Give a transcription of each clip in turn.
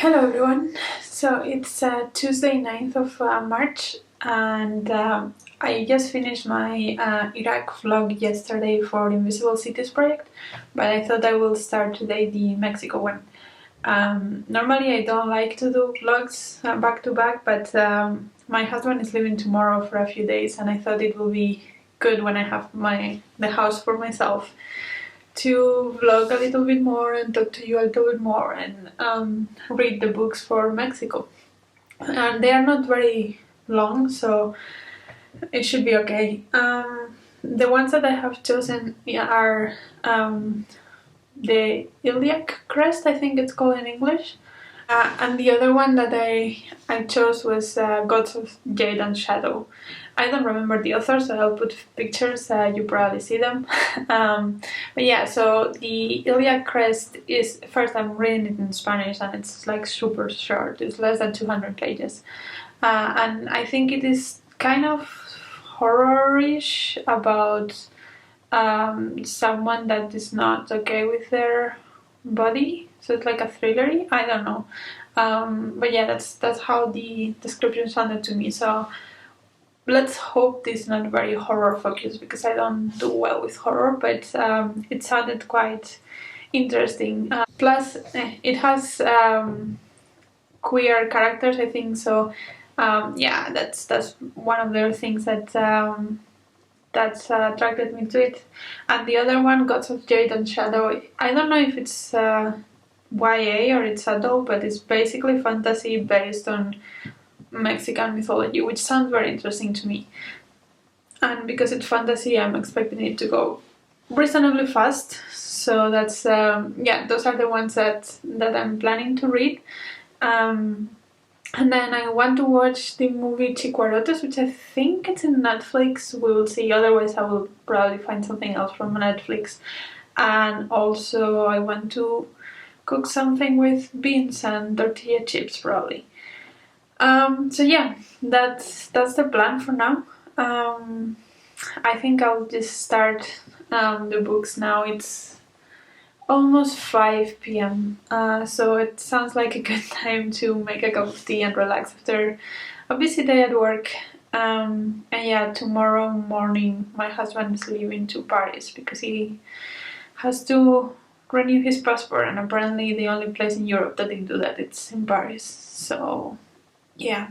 Hello everyone, so it's Tuesday 9th of March and I just finished my Iraq vlog yesterday for the Invisible Cities project, but I thought I will start today the Mexico one. Normally I don't like to do vlogs back to back, but my husband is leaving tomorrow for a few days and I thought it will be good when I have the house for myself to vlog a little bit more and talk to you a little bit more and read the books for Mexico. And they are not very long, so it should be okay. The ones that I have chosen are the iliac crest, I think it's called in English. And the other one that I chose was Gods of Jade and Shadow. I don't remember the author, so I'll put pictures, you probably see them. But yeah, so the iliac crest is, first I'm reading it in Spanish and it's like super short, it's less than 200 pages. And I think it is kind of horror-ish about someone that is not okay with their body, so it's like a thrillery. I don't know, but yeah, that's how the description sounded to me. So let's hope this is not very horror focused because I don't do well with horror, but it sounded quite interesting. Plus, it has queer characters, I think. So yeah, that's one of the things that attracted me to it. And the other one, Gods of Jade and Shadow, I don't know if it's YA or it's adult, but it's basically fantasy based on Mexican mythology, which sounds very interesting to me. And because it's fantasy, I'm expecting it to go reasonably fast. So that's yeah, those are the ones that I'm planning to read. And then I want to watch the movie Chicuarotes, which I think it's in Netflix. We will see. Otherwise, I will probably find something else from Netflix. And also, I want to cook something with beans and tortilla chips, probably. So yeah, that's the plan for now. I think I'll just start the books now. It's almost 5 p.m. So it sounds like a good time to make a cup of tea and relax after a busy day at work. And yeah, tomorrow morning my husband is leaving to Paris because he has to renew his passport, and apparently the only place in Europe that they do that, it's in Paris. So yeah.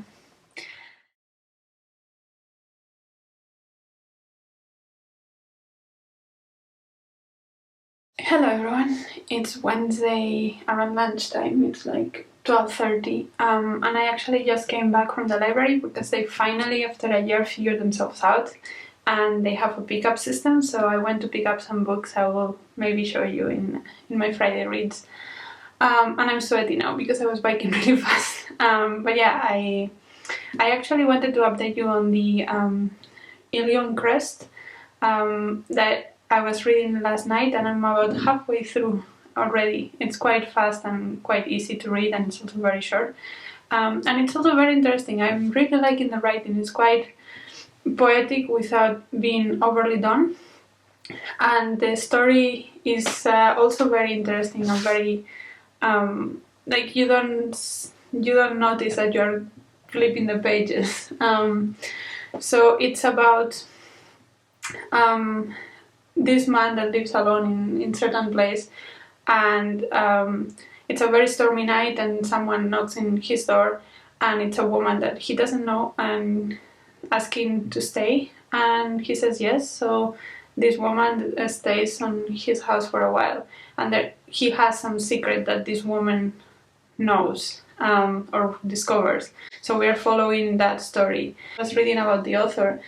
Hello everyone, it's Wednesday around lunchtime, it's like 12:30, and I actually just came back from the library because they finally, after a year, figured themselves out and they have a pickup system, so I went to pick up some books I will maybe show you in my Friday reads. And I'm sweaty now because I was biking really fast. But yeah, I actually wanted to update you on the iliac crest that I was reading last night, and I'm about halfway through already. It's quite fast and quite easy to read, and it's also very short. And it's also very interesting. I'm really liking the writing. It's quite poetic without being overly done. And the story is also very interesting and very like you don't notice that you're flipping the pages. So it's about this man that lives alone in certain place, and it's a very stormy night and someone knocks in his door, and it's a woman that he doesn't know and asking to stay, and he says yes. So this woman stays on his house for a while, and that he has some secret that this woman knows or discovers. So we are following that story. I was reading about the author,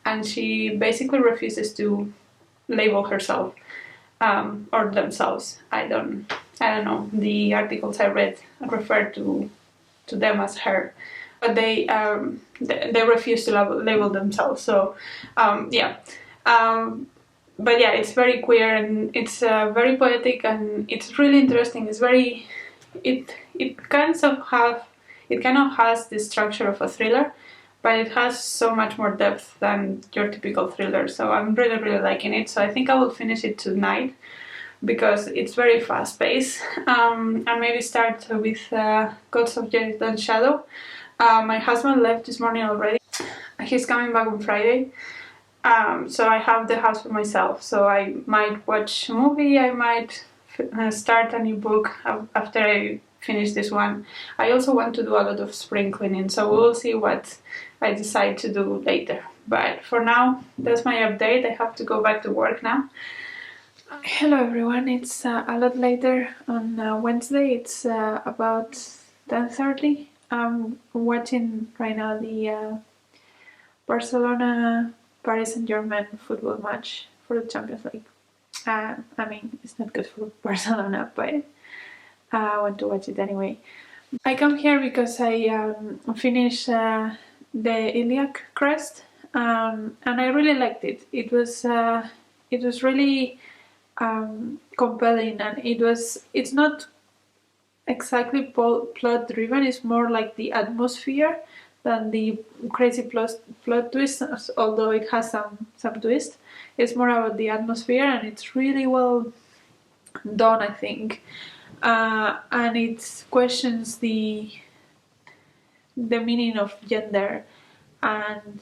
and she basically refuses to label herself or themselves. I don't know. The articles I read refer to them as her, but they refuse to label themselves. So yeah. But yeah, it's very queer and it's very poetic and it's really interesting. It's very it kind of has the structure of a thriller, but it has so much more depth than your typical thriller. So I'm really liking it. So I think I will finish it tonight. because it's very fast paced. And maybe start with Gods of Jade and Shadow. My husband left this morning already. He's coming back on Friday. So I have the house for myself, so I might watch a movie, I might start a new book after I finish this one. I also want to do a lot of spring cleaning, so we will see what I decide to do later. But for now, that's my update. I have to go back to work now. Hello everyone, it's a lot later on Wednesday. It's about 10:30. I'm watching right now the Barcelona Paris Saint-Germain football match for the Champions League. I mean, it's not good for Barcelona, but I want to watch it anyway. I come here because I finished the iliac crest, and I really liked it. It was really compelling, and it's not exactly plot driven. It's more like the atmosphere than the crazy plot twist, although it has some twist. It's more about the atmosphere, and it's really well done, I think. And it questions the meaning of gender, and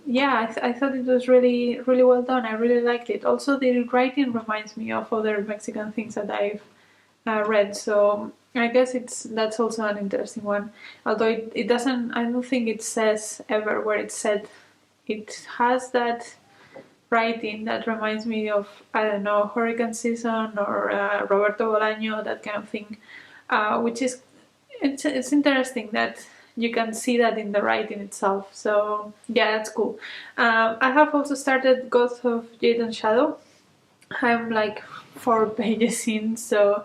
yeah, I thought it was really well done. I really liked it. Also, the writing reminds me of other Mexican things that I've read, so I guess that's also an interesting one. Although it doesn't, I don't think it says ever where it's said. It has that writing that reminds me of, I don't know, hurricane season or Roberto Bolaño, that kind of thing, which is it's interesting that you can see that in the writing itself. So yeah, that's cool. I have also started Gods of Jade and Shadow. I'm like 4 pages in, so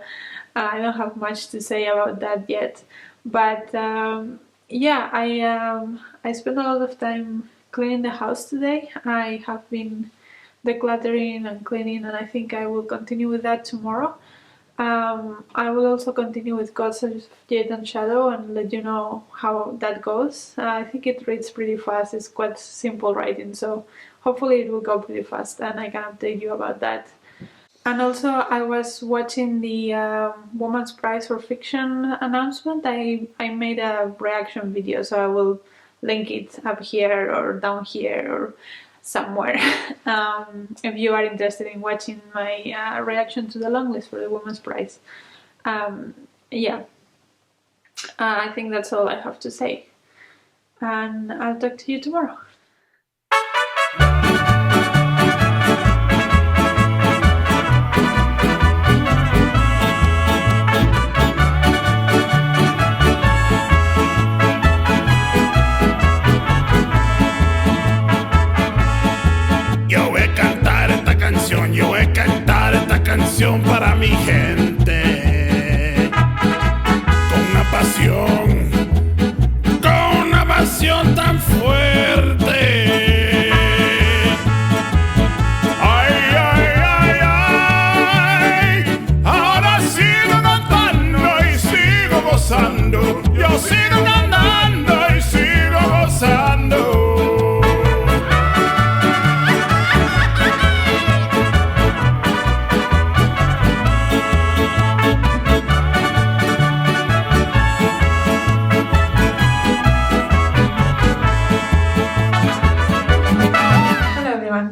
I don't have much to say about that yet. But yeah, I spent a lot of time cleaning the house today. I have been decluttering and cleaning, and I think I will continue with that tomorrow. I will also continue with Gods of Jade and Shadow and let you know how that goes. I think it reads pretty fast. It's quite simple writing, so hopefully it will go pretty fast and I can update you about that. And also, I was watching the Women's Prize for Fiction announcement. I made a reaction video, so I will link it up here or down here or somewhere if you are interested in watching my reaction to the long list for the Women's Prize. Yeah, I think that's all I have to say, and I'll talk to you tomorrow. Para mi gente, con una pasión tan fuerte. Ay, ay, ay, ay, ahora sigo cantando y sigo gozando, yo sigo cantando y sigo gozando.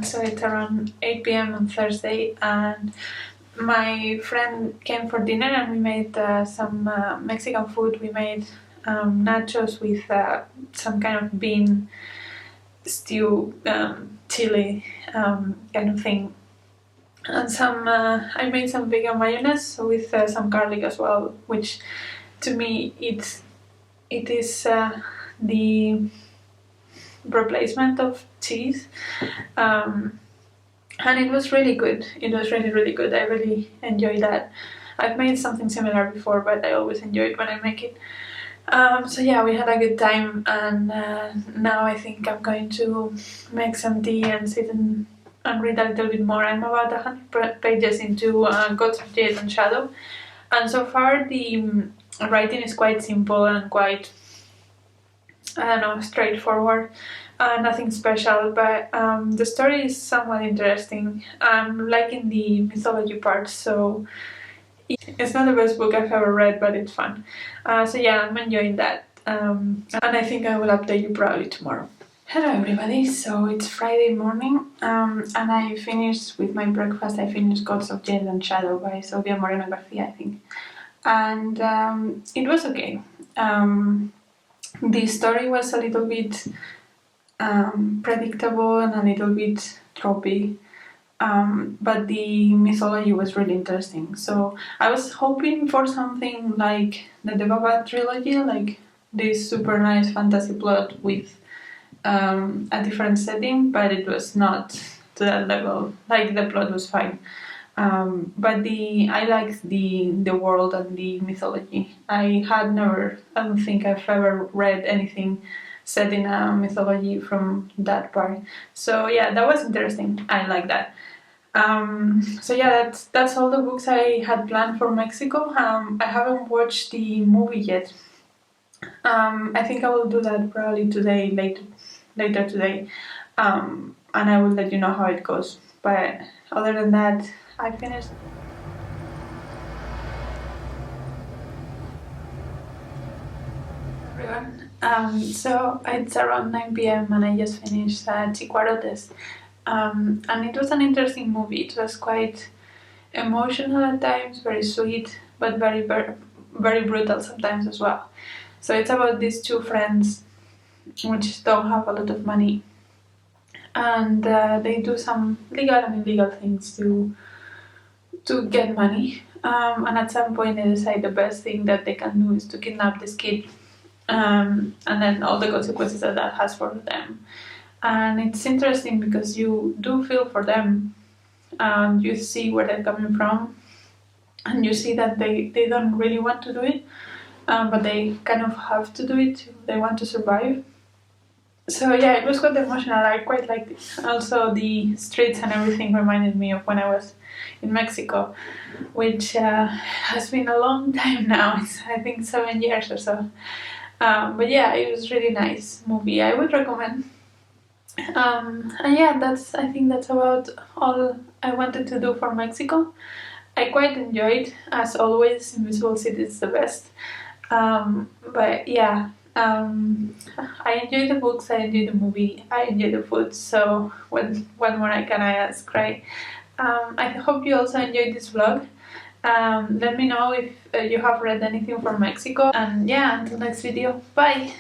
So it's around 8 p.m. on Thursday, and my friend came for dinner and we made some Mexican food. We made nachos with some kind of bean stew, chili kind of thing, and some I made some vegan mayonnaise with some garlic as well, which to me it is the replacement of cheese, and it was really good. It was really good. I really enjoyed that. I've made something similar before, but I always enjoy it when I make it. So yeah, we had a good time, and now I think I'm going to make some tea and sit and read a little bit more. I'm about 100 pages into Gods of Jade and Shadow, and so far the writing is quite simple and quite, I don't know, straightforward. Nothing special, but the story is somewhat interesting. I'm liking the mythology part, so it's not the best book I've ever read, but it's fun. So yeah, I'm enjoying that. And I think I will update you probably tomorrow. Hello everybody, so it's Friday morning, and I finished with my breakfast. I finished Gods of Jade and Shadow by Silvia Moreno Garcia, I think. And it was okay. The story was a little bit predictable and a little bit tropey, but the mythology was really interesting. So I was hoping for something like the Devava trilogy, like this super nice fantasy plot with a different setting, but it was not to that level. Like the plot was fine, but I liked the world and the mythology. I don't think I've ever read anything set in a mythology from that part. So yeah, that was interesting. I like that. So yeah, that's all the books I had planned for Mexico. I haven't watched the movie yet. I think I will do that probably today, later today, and I will let you know how it goes. But other than that, I finished. Everyone. So it's around 9 p.m. and I just finished Chicuarotes. And it was an interesting movie. It was quite emotional at times, very sweet, but very, very, very brutal sometimes as well. So it's about these two friends which don't have a lot of money, and they do some legal and illegal things to get money. And at some point they decide the best thing that they can do is to kidnap this kid, and then all the consequences that has for them. And it's interesting because you do feel for them, and you see where they're coming from, and you see that they don't really want to do it, but they kind of have to do it. They want to survive. So yeah, it was quite emotional. I quite liked it. Also, the streets and everything reminded me of when I was in Mexico, which has been a long time now. It's, I think, 7 years or so. But yeah, it was really nice movie. I would recommend. And yeah, I think that's about all I wanted to do for Mexico. I quite enjoyed, as always. Invisible City is the best. But yeah. I enjoy the books, I enjoy the movie, I enjoy the food, so what more can I ask, right? I hope you also enjoyed this vlog. Let me know if you have read anything from Mexico, and yeah, until next video, bye!